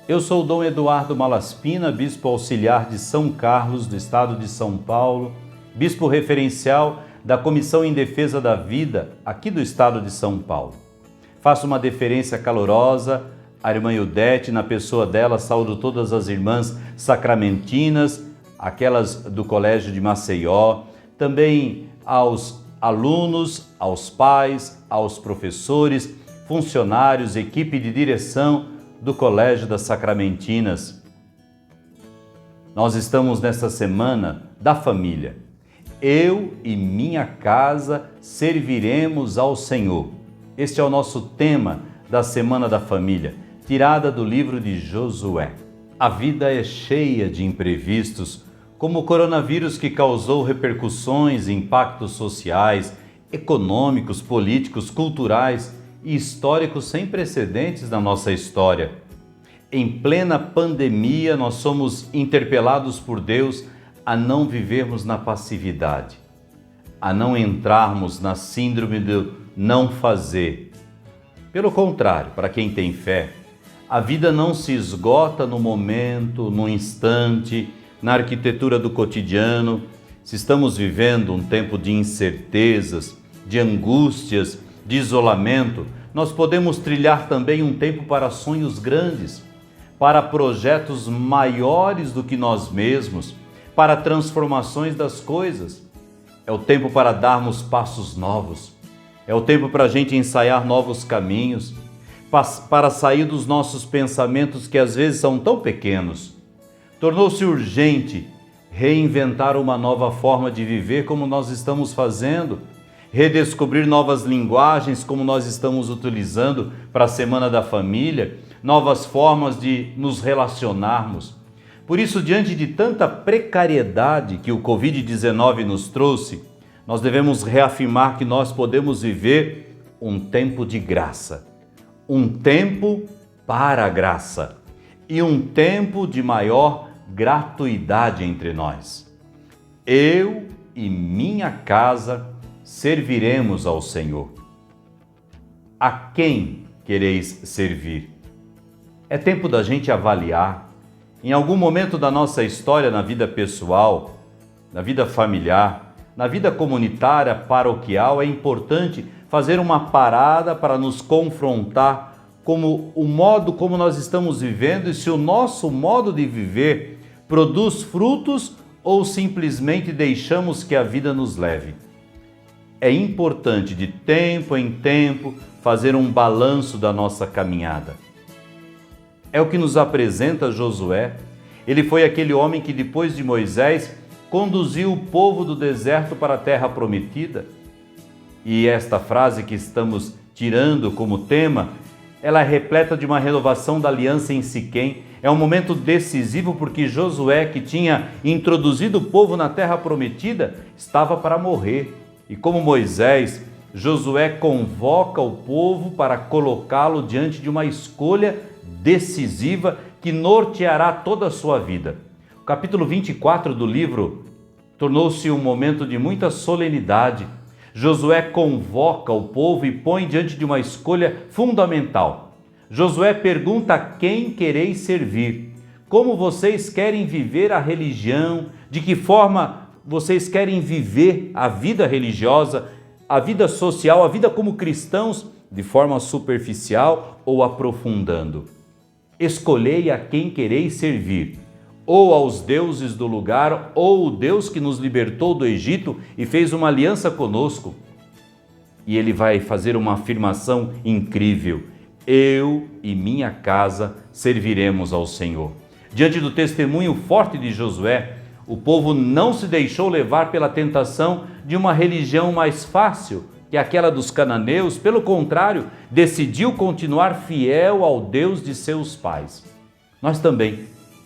Eu sou o Dom Eduardo Malaspina, bispo auxiliar de São Carlos, do estado de São Paulo, bispo referencial da Comissão em Defesa da Vida, aqui do estado de São Paulo. Faço uma deferência calorosa à irmã Ildete, na pessoa dela, saúdo todas as irmãs sacramentinas, aquelas do Colégio de Maceió, também aos alunos, aos pais, aos professores, funcionários, equipe de direção do Colégio das Sacramentinas. Nós estamos nesta semana da família. Eu e minha casa serviremos ao Senhor. Este é o nosso tema da Semana da Família, tirada do livro de Josué. A vida é cheia de imprevistos, como o coronavírus que causou repercussões e impactos sociais, econômicos, políticos, culturais e históricos sem precedentes na nossa história. Em plena pandemia, nós somos interpelados por Deus a não vivermos na passividade, a não entrarmos na síndrome do não fazer. Pelo contrário, para quem tem fé, a vida não se esgota no momento, no instante, na arquitetura do cotidiano. Se estamos vivendo um tempo de incertezas, de angústias, de isolamento, nós podemos trilhar também um tempo para sonhos grandes, para projetos maiores do que nós mesmos, para transformações das coisas. É o tempo para darmos passos novos, é o tempo para a gente ensaiar novos caminhos, para sair dos nossos pensamentos que às vezes são tão pequenos. Tornou-se urgente reinventar uma nova forma de viver como nós estamos fazendo, redescobrir novas linguagens como nós estamos utilizando para a Semana da Família, novas formas de nos relacionarmos. Por isso, diante de tanta precariedade que o Covid-19 nos trouxe, nós devemos reafirmar que nós podemos viver um tempo de graça, um tempo para a graça e um tempo de maior gratuidade entre nós. Eu e minha casa serviremos ao Senhor. A quem quereis servir? É tempo da gente avaliar, em algum momento da nossa história, na vida pessoal, na vida familiar, na vida comunitária, paroquial, é importante fazer uma parada para nos confrontar como o modo como nós estamos vivendo e se o nosso modo de viver produz frutos ou simplesmente deixamos que a vida nos leve. É importante, de tempo em tempo, fazer um balanço da nossa caminhada. É o que nos apresenta Josué. Ele foi aquele homem que, depois de Moisés, conduziu o povo do deserto para a terra prometida. E esta frase que estamos tirando como tema, ela é repleta de uma renovação da aliança em Siquém. É um momento decisivo porque Josué, que tinha introduzido o povo na terra prometida, estava para morrer. E como Moisés, Josué convoca o povo para colocá-lo diante de uma escolha decisiva que norteará toda a sua vida. O capítulo 24 do livro tornou-se um momento de muita solenidade. Josué convoca o povo e põe diante de uma escolha fundamental. Josué pergunta a quem quereis servir, como vocês querem viver a religião, de que forma vocês querem viver a vida religiosa, a vida social, a vida como cristãos, de forma superficial ou aprofundando. Escolhei a quem quereis servir, ou aos deuses do lugar, ou o Deus que nos libertou do Egito e fez uma aliança conosco. E ele vai fazer uma afirmação incrível: eu e minha casa serviremos ao Senhor. Diante do testemunho forte de Josué, o povo não se deixou levar pela tentação de uma religião mais fácil que aquela dos cananeus. Pelo contrário, decidiu continuar fiel ao Deus de seus pais. Nós também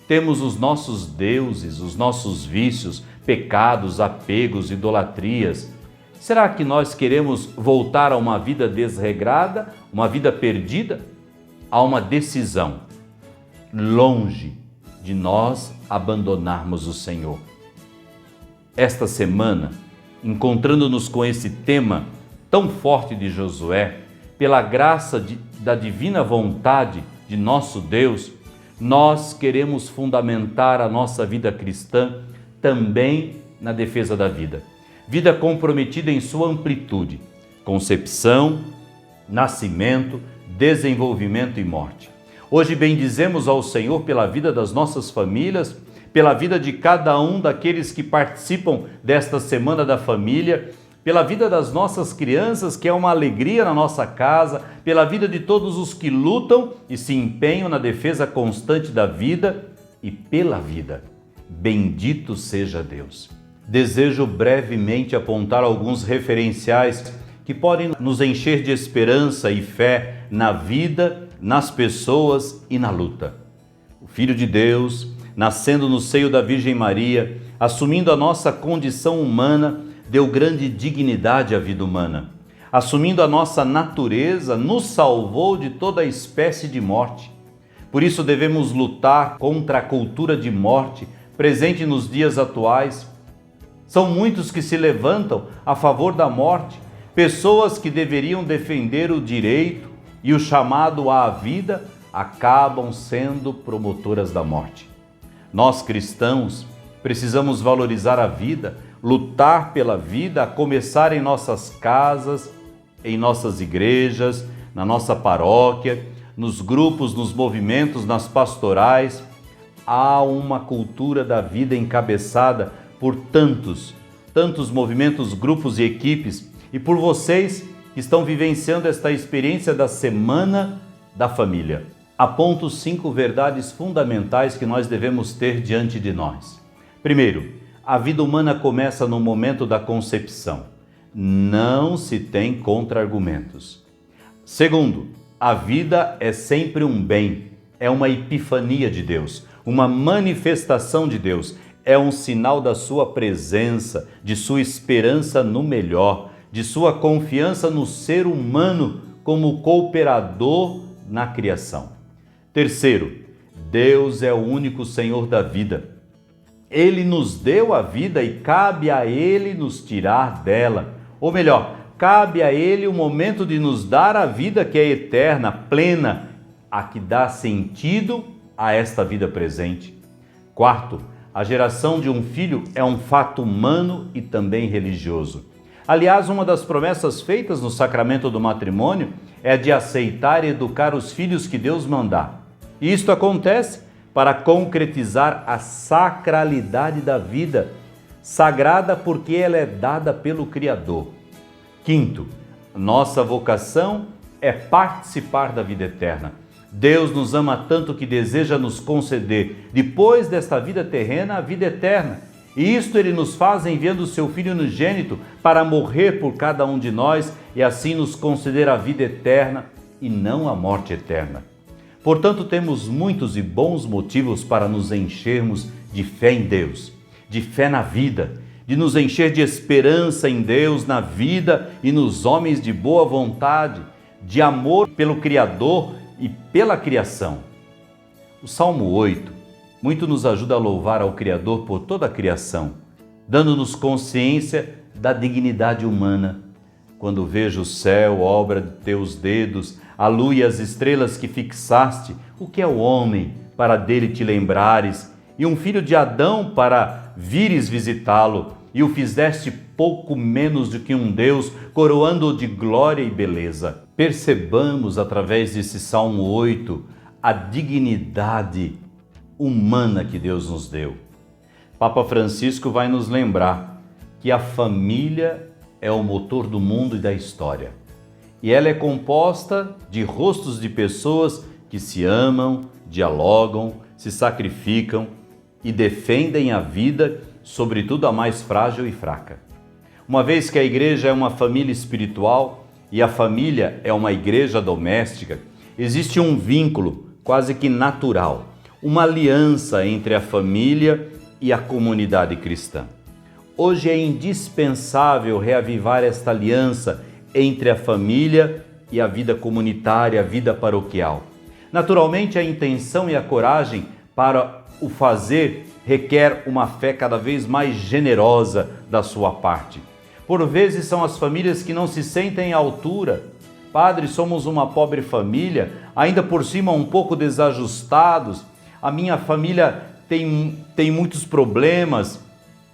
temos os nossos deuses, os nossos vícios, pecados, apegos, idolatrias. Será que nós queremos voltar a uma vida desregrada, uma vida perdida? Há uma decisão, longe de nós abandonarmos o Senhor. Esta semana, encontrando-nos com esse tema tão forte de Josué, pela graça da divina vontade de nosso Deus, nós queremos fundamentar a nossa vida cristã também na defesa da vida. Vida comprometida em sua amplitude: concepção, nascimento, desenvolvimento e morte. Hoje bendizemos ao Senhor pela vida das nossas famílias, pela vida de cada um daqueles que participam desta Semana da Família, pela vida das nossas crianças, que é uma alegria na nossa casa, pela vida de todos os que lutam e se empenham na defesa constante da vida e pela vida. Bendito seja Deus. Desejo brevemente apontar alguns referenciais que podem nos encher de esperança e fé na vida, nas pessoas e na luta. O Filho de Deus, nascendo no seio da Virgem Maria, assumindo a nossa condição humana, deu grande dignidade à vida humana. Assumindo a nossa natureza, nos salvou de toda espécie de morte. Por isso devemos lutar contra a cultura de morte presente nos dias atuais. São muitos que se levantam a favor da morte, pessoas que deveriam defender o direito e o chamado à vida acabam sendo promotoras da morte. Nós cristãos precisamos valorizar a vida, lutar pela vida, a começar em nossas casas, em nossas igrejas, na nossa paróquia, nos grupos, nos movimentos, nas pastorais. Há uma cultura da vida encabeçada por tantos movimentos, grupos e equipes, e por vocês que estão vivenciando esta experiência da Semana da Família. Aponto 5 verdades fundamentais que nós devemos ter diante de nós. Primeiro, a vida humana começa no momento da concepção. Não se tem contra-argumentos. Segundo, a vida é sempre um bem, é uma epifania de Deus, uma manifestação de Deus, é um sinal da sua presença, de sua esperança no melhor, de sua confiança no ser humano como cooperador na criação. Terceiro, Deus é o único Senhor da vida. Ele nos deu a vida e cabe a Ele nos tirar dela. Ou melhor, cabe a Ele o momento de nos dar a vida que é eterna, plena, a que dá sentido a esta vida presente. Quarto, a geração de um filho é um fato humano e também religioso. Aliás, uma das promessas feitas no sacramento do matrimônio é a de aceitar e educar os filhos que Deus mandar. E isto acontece para concretizar a sacralidade da vida, sagrada porque ela é dada pelo Criador. Quinto, nossa vocação é participar da vida eterna. Deus nos ama tanto que deseja nos conceder, depois desta vida terrena, a vida eterna. E isto Ele nos faz enviando o Seu Filho unigênito para morrer por cada um de nós e assim nos conceder a vida eterna e não a morte eterna. Portanto, temos muitos e bons motivos para nos enchermos de fé em Deus, de fé na vida, de nos encher de esperança em Deus, na vida e nos homens de boa vontade, de amor pelo Criador e pela criação. O Salmo 8 muito nos ajuda a louvar ao Criador por toda a criação, dando-nos consciência da dignidade humana. Quando vejo o céu, obra de teus dedos, a lua e as estrelas que fixaste, o que é o homem para dele te lembrares, e um filho de Adão para vires visitá-lo, e o fizeste pouco menos do que um Deus, coroando-o de glória e beleza. Percebamos através desse Salmo 8 a dignidade humana que Deus nos deu. Papa Francisco vai nos lembrar que a família é o motor do mundo e da história. E ela é composta de rostos de pessoas que se amam, dialogam, se sacrificam e defendem a vida, sobretudo a mais frágil e fraca. Uma vez que a igreja é uma família espiritual e a família é uma igreja doméstica, existe um vínculo quase que natural, uma aliança entre a família e a comunidade cristã. Hoje é indispensável reavivar esta aliança entre a família e a vida comunitária, a vida paroquial. Naturalmente, a intenção e a coragem para o fazer requer uma fé cada vez mais generosa da sua parte. Por vezes são as famílias que não se sentem à altura. Padre, somos uma pobre família, ainda por cima um pouco desajustados. a minha família tem muitos problemas,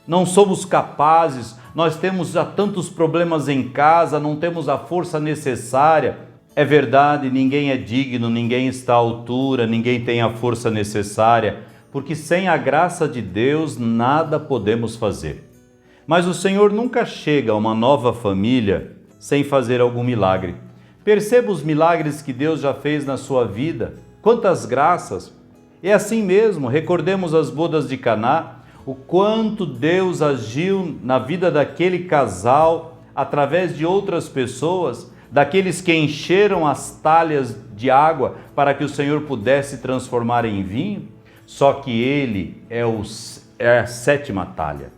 não somos capazes, nós temos já tantos problemas em casa, não temos a força necessária. É verdade, ninguém é digno, ninguém está à altura, ninguém tem a força necessária, porque sem a graça de Deus nada podemos fazer. Mas o Senhor nunca chega a uma nova família sem fazer algum milagre. Perceba os milagres que Deus já fez na sua vida, quantas graças! É assim mesmo, recordemos as bodas de Caná, o quanto Deus agiu na vida daquele casal através de outras pessoas, daqueles que encheram as talhas de água para que o Senhor pudesse transformar em vinho. Só que Ele é a sétima talha.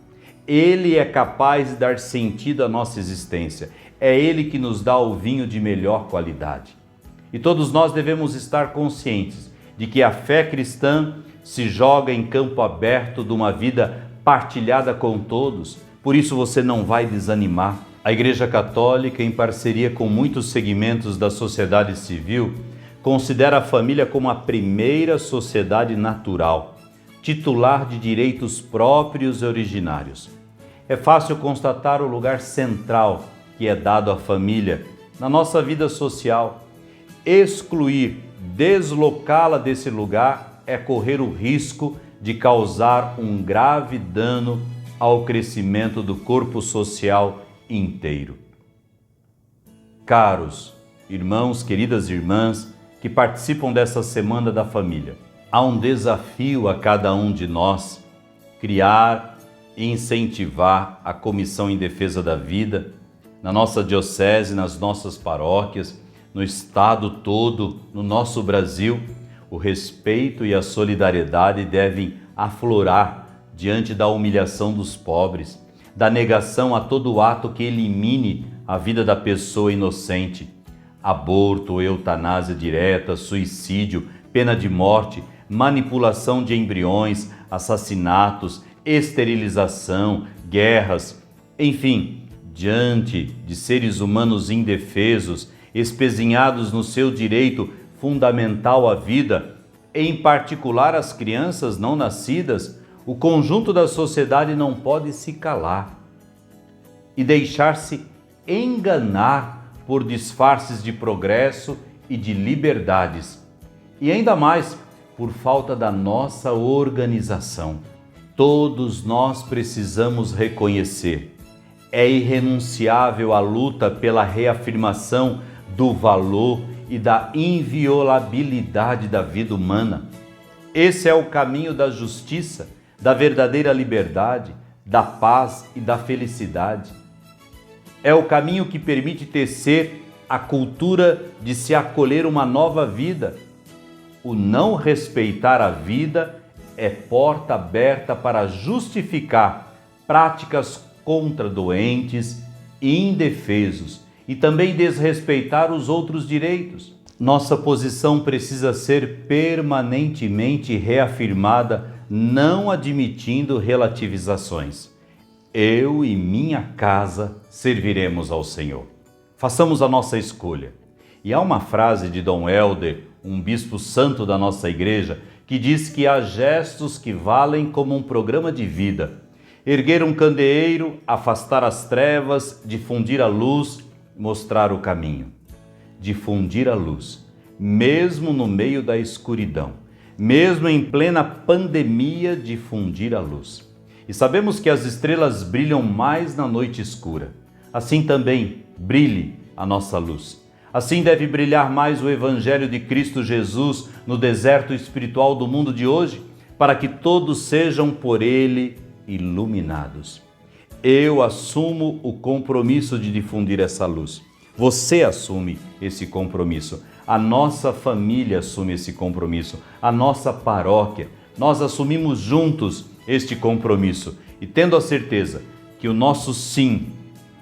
Ele é capaz de dar sentido à nossa existência. É Ele que nos dá o vinho de melhor qualidade. E todos nós devemos estar conscientes de que a fé cristã se joga em campo aberto de uma vida partilhada com todos. Por isso você não vai desanimar. A Igreja Católica, em parceria com muitos segmentos da sociedade civil, considera a família como a primeira sociedade natural, titular de direitos próprios e originários. É fácil constatar o lugar central que é dado à família na nossa vida social. Excluir, deslocá-la desse lugar é correr o risco de causar um grave dano ao crescimento do corpo social inteiro. Caros irmãos, queridas irmãs que participam dessa Semana da Família, há um desafio a cada um de nós: criar e incentivar a Comissão em Defesa da Vida na nossa diocese, nas nossas paróquias, no estado todo, no nosso Brasil. O respeito e a solidariedade devem aflorar diante da humilhação dos pobres, da negação a todo ato que elimine a vida da pessoa inocente. Aborto, eutanásia direta, suicídio, pena de morte, manipulação de embriões, assassinatos, esterilização, guerras, enfim, diante de seres humanos indefesos, espezinhados no seu direito fundamental à vida, em particular as crianças não nascidas, o conjunto da sociedade não pode se calar e deixar-se enganar por disfarces de progresso e de liberdades, e ainda mais por falta da nossa organização. Todos nós precisamos reconhecer: é irrenunciável a luta pela reafirmação do valor e da inviolabilidade da vida humana. Esse é o caminho da justiça, da verdadeira liberdade, da paz e da felicidade. É o caminho que permite tecer a cultura de se acolher uma nova vida. O não respeitar a vida é porta aberta para justificar práticas contra doentes e indefesos e também desrespeitar os outros direitos. Nossa posição precisa ser permanentemente reafirmada, não admitindo relativizações. Eu e minha casa serviremos ao Senhor. Façamos a nossa escolha. E há uma frase de Dom Helder, um bispo santo da nossa igreja, que diz que há gestos que valem como um programa de vida: erguer um candeeiro, afastar as trevas, difundir a luz, mostrar o caminho. Difundir a luz, mesmo no meio da escuridão, mesmo em plena pandemia, difundir a luz. E sabemos que as estrelas brilham mais na noite escura. Assim também brilhe a nossa luz. Assim deve brilhar mais o Evangelho de Cristo Jesus no deserto espiritual do mundo de hoje, para que todos sejam por ele iluminados. Eu assumo o compromisso de difundir essa luz. Você assume esse compromisso. A nossa família assume esse compromisso. A nossa paróquia. Nós assumimos juntos este compromisso e tendo a certeza que o nosso sim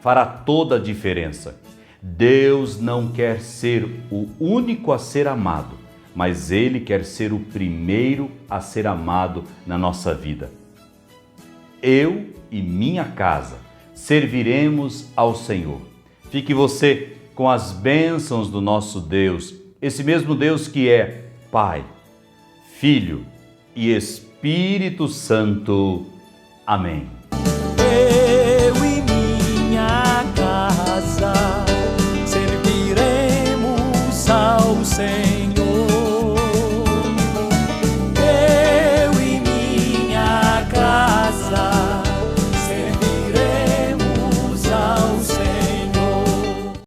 fará toda a diferença. Deus não quer ser o único a ser amado, mas Ele quer ser o primeiro a ser amado na nossa vida. Eu e minha casa serviremos ao Senhor. Fique você com as bênçãos do nosso Deus, esse mesmo Deus que é Pai, Filho e Espírito Santo. Amém.